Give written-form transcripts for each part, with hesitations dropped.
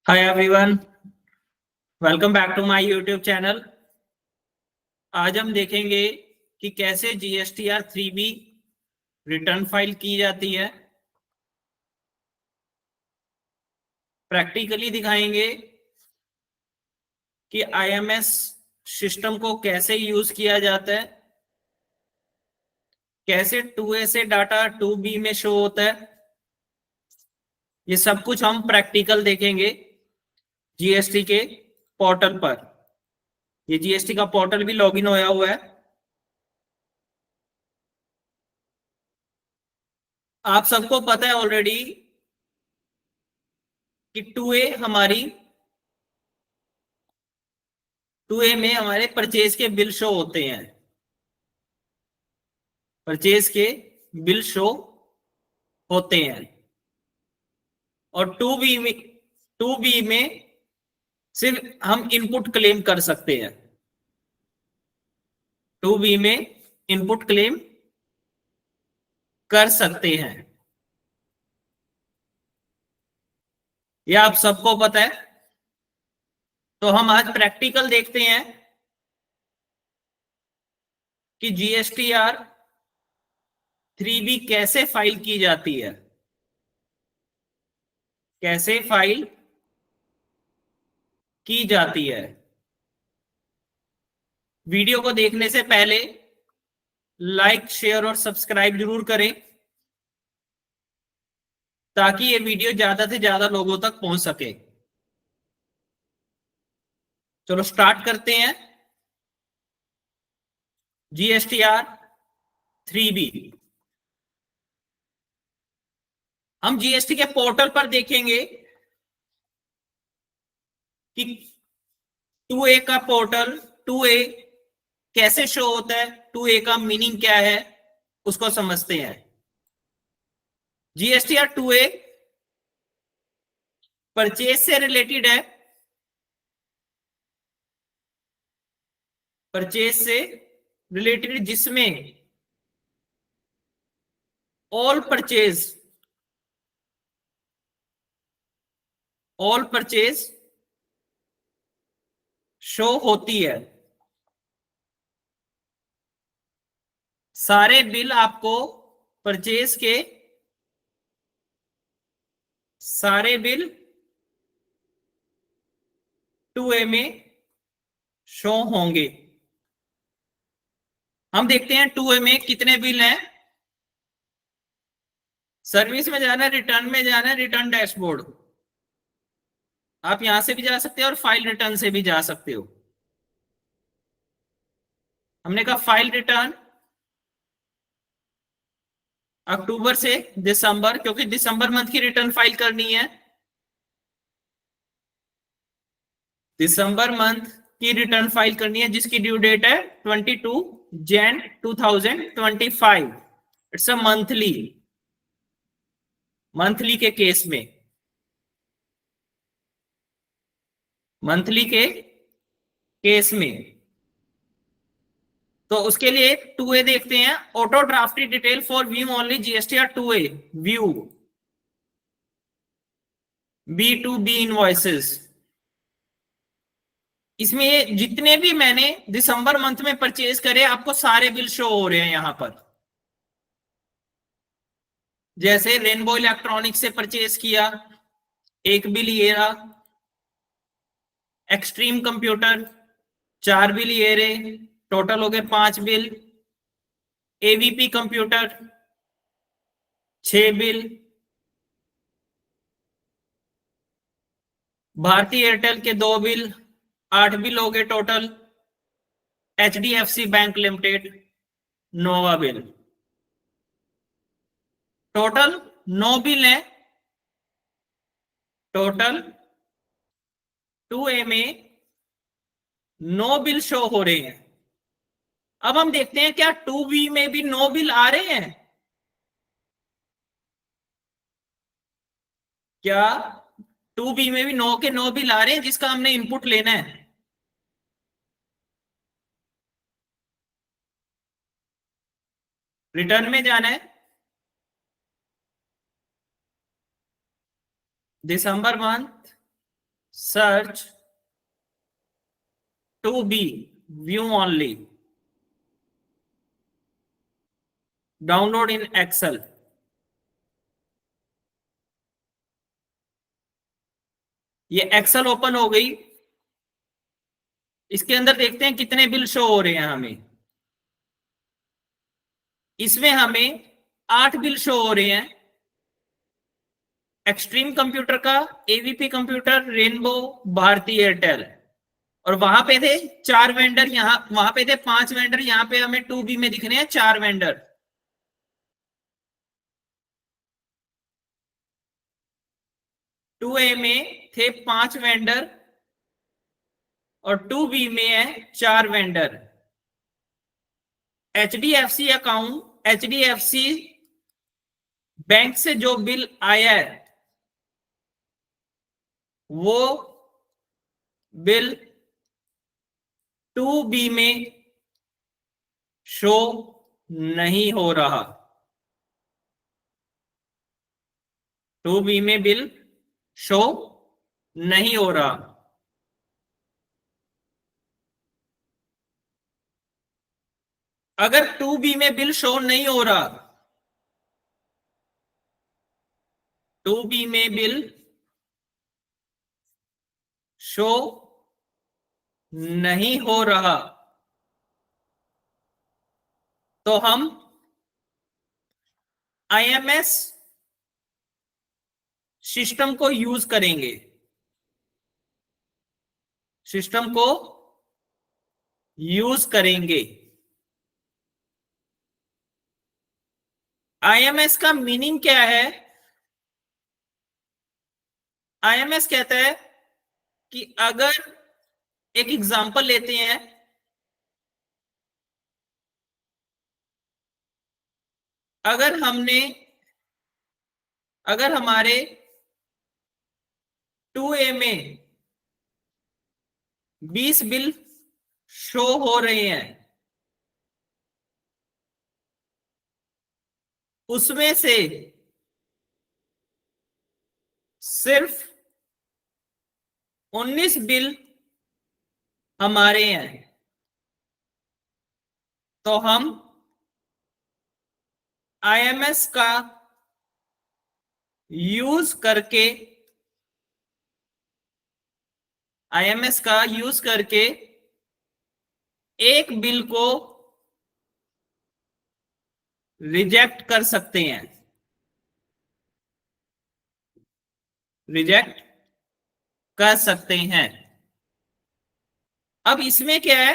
Hi everyone, welcome back to my YouTube channel. आज हम देखेंगे कि कैसे जीएसटीआर 3B रिटर्न फाइल की जाती है। प्रैक्टिकली दिखाएंगे कि आईएमएस सिस्टम को कैसे यूज किया जाता है, कैसे 2A से डाटा 2B में शो होता है। ये सब कुछ हम प्रैक्टिकल देखेंगे जीएसटी के पोर्टल पर। ये जीएसटी का पोर्टल भी लॉगिन होया हुआ है। आप सबको पता है ऑलरेडी कि 2A में हमारे परचेज के बिल शो होते हैं। परचेज के बिल शो होते हैं और 2B में सिर्फ हम इनपुट क्लेम कर सकते हैं। 2B में इनपुट क्लेम कर सकते हैं, यह आप सबको पता है। तो हम आज प्रैक्टिकल देखते हैं कि जीएसटीआर 3B कैसे फाइल की जाती है, कैसे फाइल की जाती है। वीडियो को देखने से पहले लाइक, शेयर और सब्सक्राइब जरूर करें ताकि ये वीडियो ज्यादा से ज्यादा लोगों तक पहुंच सके। चलो स्टार्ट करते हैं। जीएसटीआर 3B हम जीएसटी के पोर्टल पर देखेंगे कि 2A का पोर्टल 2A कैसे शो होता है, 2A का मीनिंग क्या है उसको समझते हैं। जीएसटीआर 2A परचेज से रिलेटेड है। परचेज से रिलेटेड जिसमें ऑल परचेज शो होती है। सारे बिल आपको परचेज के सारे बिल 2A में शो होंगे। हम देखते हैं 2A में कितने बिल हैं। सर्विस में जाना है, रिटर्न में जाना है, रिटर्न डैशबोर्ड। आप यहां से भी जा सकते हो और फाइल रिटर्न से भी जा सकते हो। हमने कहा फाइल रिटर्न अक्टूबर से दिसंबर, क्योंकि दिसंबर मंथ की रिटर्न फाइल करनी है। दिसंबर मंथ की रिटर्न फाइल करनी है जिसकी ड्यू डेट है 22 Jan 2025। इट्स अ मंथली के केस में, मंथली के केस में तो उसके लिए 2A देखते हैं। Auto drafted detail for view only GSTR 2A view B2B invoices. इसमें ये जितने भी मैंने दिसंबर मंथ में परचेज करे आपको सारे बिल शो हो रहे हैं यहां पर। जैसे रेनबो इलेक्ट्रॉनिक्स से परचेज किया, एक बिल ये रहा। एक्सट्रीम कंप्यूटर 4 बिल ये रहे, टोटल हो गए 5 बिल। AVP computer 6 bill. भारतीय एयरटेल के 2 बिल, 8 बिल हो गए टोटल। एचडीएफसी बैंक लिमिटेड 9वां बिल। टोटल 9 बिल है। टोटल 2A में 9 बिल शो हो रहे हैं। अब हम देखते हैं क्या 2B में भी 9 बिल आ रहे हैं। क्या 2B में भी 9 के 9 बिल आ रहे हैं जिसका हमने इनपुट लेना है। रिटर्न में जाना है। December month search to B, view only, download in Excel. ये एक्सेल ओपन हो गई। इसके अंदर देखते हैं कितने बिल शो हो रहे हैं हमें। इसमें हमें 8 बिल शो हो रहे हैं। एक्सट्रीम कंप्यूटर का, AVP computer, rainbow, Bharti Airtel. और वहां पे थे 4 वेंडर, यहां वहां पे थे 5 वेंडर, यहां पे हमें 2B में दिख रहे हैं 4 वेंडर। टू ए में थे 5 वेंडर और 2B में है 4 vendor. HDFC account, HDFC bank से जो बिल आया है वो बिल 2B में शो नहीं हो रहा। 2B में बिल शो नहीं हो रहा। अगर 2B में बिल शो नहीं हो रहा, 2B में बिल शो नहीं हो रहा, तो हम IMS सिस्टम को यूज करेंगे। सिस्टम को यूज करेंगे। IMS का मीनिंग क्या है? IMS कहता है कि अगर, एक एग्जांपल लेते हैं, अगर हमने, अगर हमारे 2A में 20 बिल शो हो रहे हैं, उसमें से सिर्फ 19 बिल हमारे हैं, तो हम IMS का यूज करके, IMS का यूज करके एक बिल को रिजेक्ट कर सकते हैं। रिजेक्ट कर सकते हैं। अब इसमें क्या है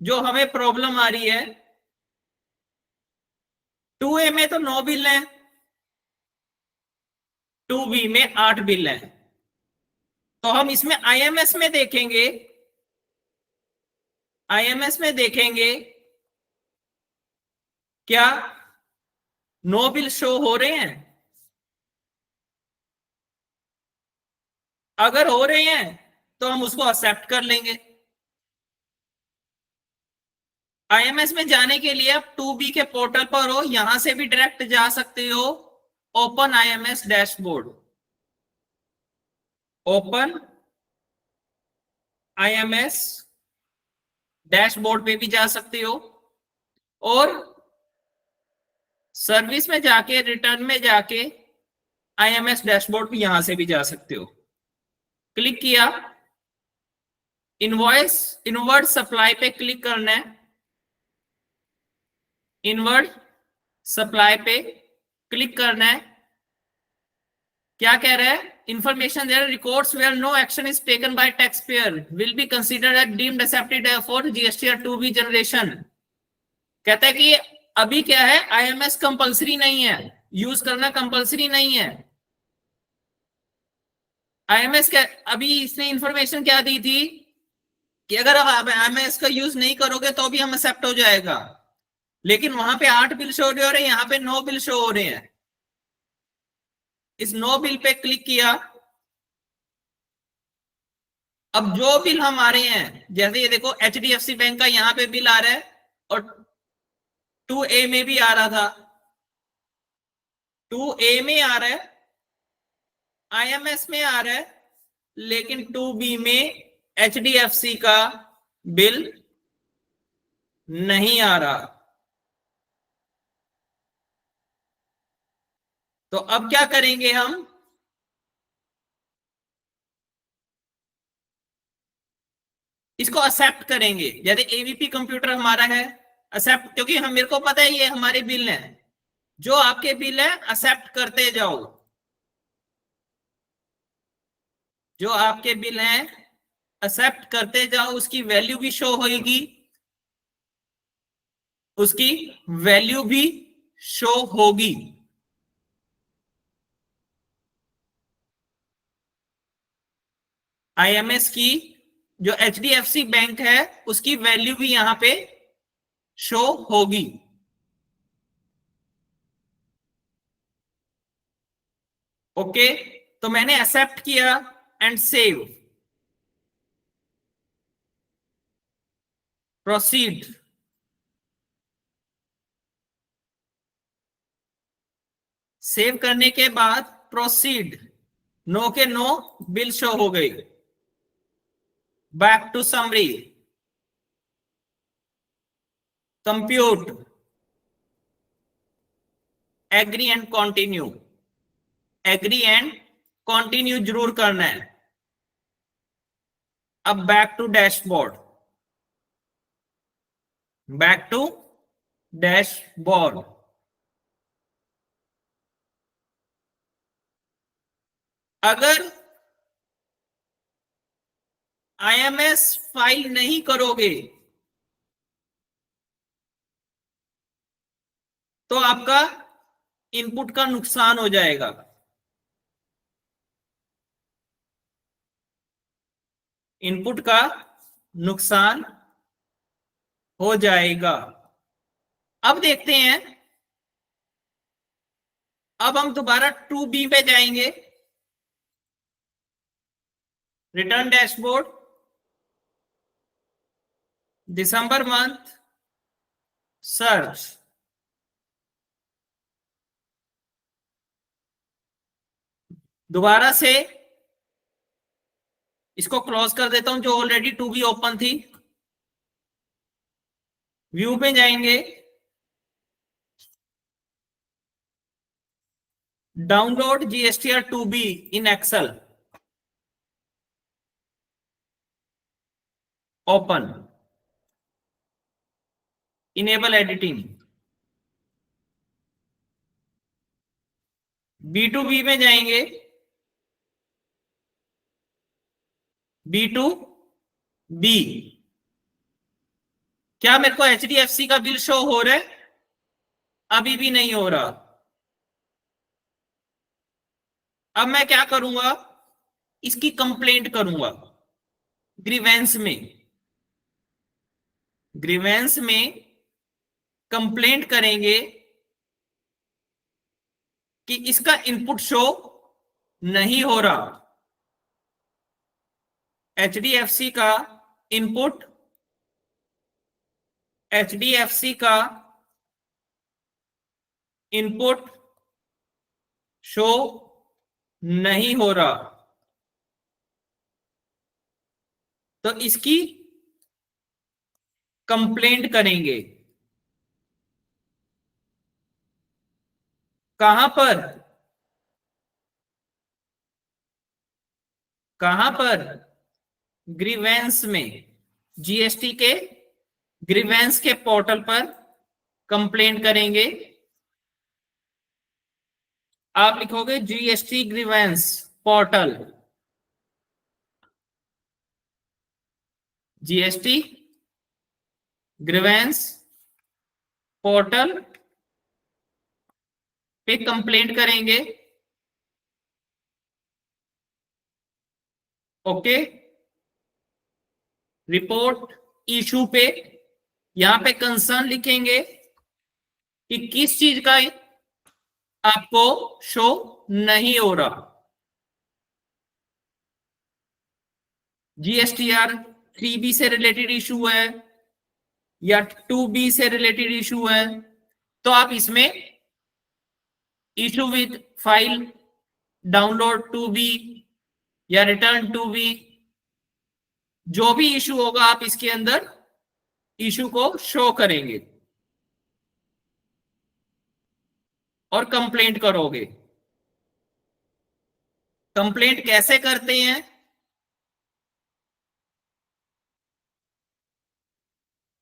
जो हमें प्रॉब्लम आ रही है? 2A में तो 9 बिल हैं, 2B में 8 बिल हैं। तो हम इसमें IMS में देखेंगे, IMS में देखेंगे क्या 9 बिल शो हो रहे हैं? अगर हो रहे हैं तो हम उसको एक्सेप्ट कर लेंगे। IMS में जाने के लिए आप 2B के पोर्टल पर हो, यहां से भी डायरेक्ट जा सकते हो। Open IMS dashboard, open IMS dashboard पे भी जा सकते हो, और सर्विस में जाके, रिटर्न में जाके IMS डैशबोर्ड भी यहां से भी जा सकते हो। क्लिक किया, इनवॉइस, इनवर्ड सप्लाई पे क्लिक करना है। इनवर्ड सप्लाई पे क्लिक करना है। क्या कह रहा है? Information there, records where no action is taken by taxpayer will be considered as deemed accepted for GST R 2B generation. कहता है कि अभी क्या है, IMS कंपलसरी नहीं है, यूज करना कंपलसरी नहीं है। IMS क्या, अभी इसने इंफॉर्मेशन क्या दी थी कि अगर आप IMS का यूज नहीं करोगे तो भी हम एक्सेप्ट हो जाएगा, लेकिन वहां पे 8 बिल शो हो रहे हैं, यहाँ पे 9 बिल शो हो रहे हैं। इस 9 बिल पे क्लिक किया। अब जो बिल हम आ रहे हैं, जैसे ये देखो HDFC बैंक का यहाँ पे बिल आ रहा है, और 2A में भी आ रहा था, 2A में आ रहा है, IMS में आ रहा है, लेकिन 2B में HDFC का बिल नहीं आ रहा। तो अब क्या करेंगे हम, इसको एक्सेप्ट करेंगे। जैसे एवीपी कंप्यूटर हमारा है, एक्सेप्ट, क्योंकि हम, मेरे को पता है ये हमारे बिल हैं, जो आपके बिल है एक्सेप्ट करते जाओ। जो आपके बिल हैं एक्सेप्ट करते जाओ, उसकी वैल्यू भी शो होगी, उसकी वैल्यू भी शो होगी। आईएमएस की, जो एचडीएफसी बैंक है, उसकी वैल्यू भी यहां पे शो होगी। ओके, तो मैंने एक्सेप्ट किया एंड सेव, प्रोसीड। सेव करने के बाद प्रोसीड, नो के नो बिल शो हो गई। Back to summary, compute, agree and continue, agree and continue जरूर करना है। अब back to dashboard, back to dashboard. अगर आईएमएस फाइल नहीं करोगे तो आपका इनपुट का नुकसान हो जाएगा। इनपुट का नुकसान हो जाएगा। अब देखते हैं, अब हम दोबारा 2B पे जाएंगे, रिटर्न डैशबोर्ड, दिसंबर मंथ, सर्च। दोबारा से इसको क्लोज कर देता हूं, जो ऑलरेडी 2B ओपन थी। व्यू पे जाएंगे, download GSTR 2B in Excel, open, enable editing. B2B में जाएंगे, B2B। क्या मेरे को एचडीएफसी का बिल शो हो रहा है? अभी भी नहीं हो रहा। अब मैं क्या करूंगा, इसकी कंप्लेंट करूंगा ग्रीवेंस में। ग्रीवेंस में कंप्लेंट करेंगे कि इसका इनपुट शो नहीं हो रहा। एचडीएफसी का इनपुट, एचडीएफसी का इनपुट शो नहीं हो रहा। तो इसकी कंप्लेंट करेंगे। कहां पर? कहां पर? ग्रीवेंस में, जीएसटी के ग्रीवेंस के पोर्टल पर कंप्लेंट करेंगे। आप लिखोगे GST grievance portal, GST grievance portal पे कंप्लेंट करेंगे। ओके, रिपोर्ट इशू पे यहां पे कंसर्न लिखेंगे कि किस चीज का आपको शो नहीं हो रहा। जीएसटीआर 3B से रिलेटेड इशू है या 2B से रिलेटेड इशू है, तो आप इसमें issue with file download 2B या रिटर्न टू बी, जो भी इशू होगा आप इसके अंदर इशू को शो करेंगे और कंप्लेंट करोगे। कंप्लेंट कैसे करते हैं,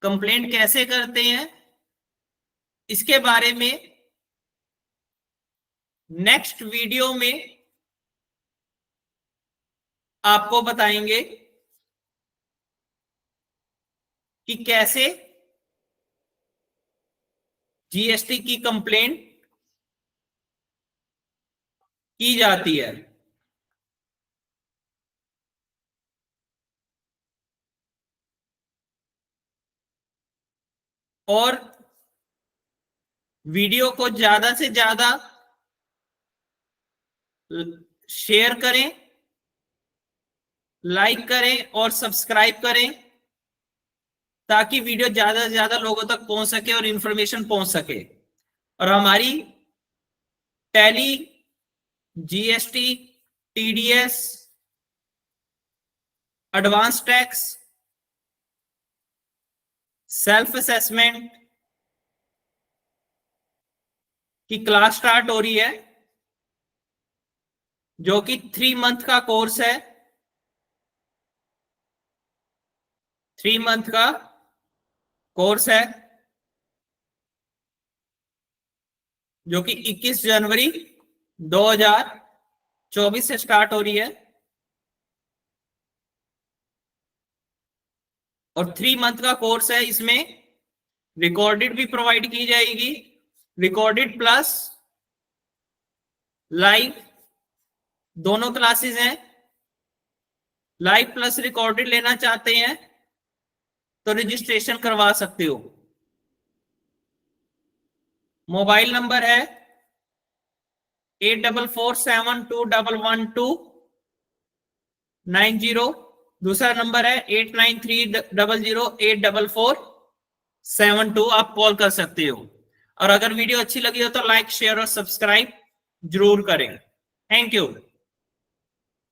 कंप्लेंट कैसे करते हैं इसके बारे में नेक्स्ट वीडियो में आपको बताएंगे कि कैसे जीएसटी की कंप्लेंट की जाती है। और वीडियो को ज्यादा से ज्यादा शेयर करें, लाइक करें और सब्सक्राइब करें, ताकि वीडियो ज्यादा से ज्यादा लोगों तक पहुंच सके और इंफॉर्मेशन पहुंच सके। और हमारी tally, GST, TDS, advance tax, self assessment की क्लास स्टार्ट हो रही है, जो कि 3 मंथ का कोर्स है। 3 मंथ का कोर्स है जो कि 21 जनवरी 2024 से स्टार्ट हो रही है। और 3 मंथ का कोर्स है, इसमें रिकॉर्डेड भी प्रोवाइड की जाएगी, रिकॉर्डेड प्लस लाइव, दोनों क्लासेस हैं। लाइव प्लस रिकॉर्डेड लेना चाहते हैं तो रजिस्ट्रेशन करवा सकते हो। मोबाइल नंबर है 8447211290। दूसरा नंबर है 8930084472। आप कॉल कर सकते हो। और अगर वीडियो अच्छी लगी हो तो लाइक, शेयर और सब्सक्राइब जरूर करें। Thank you.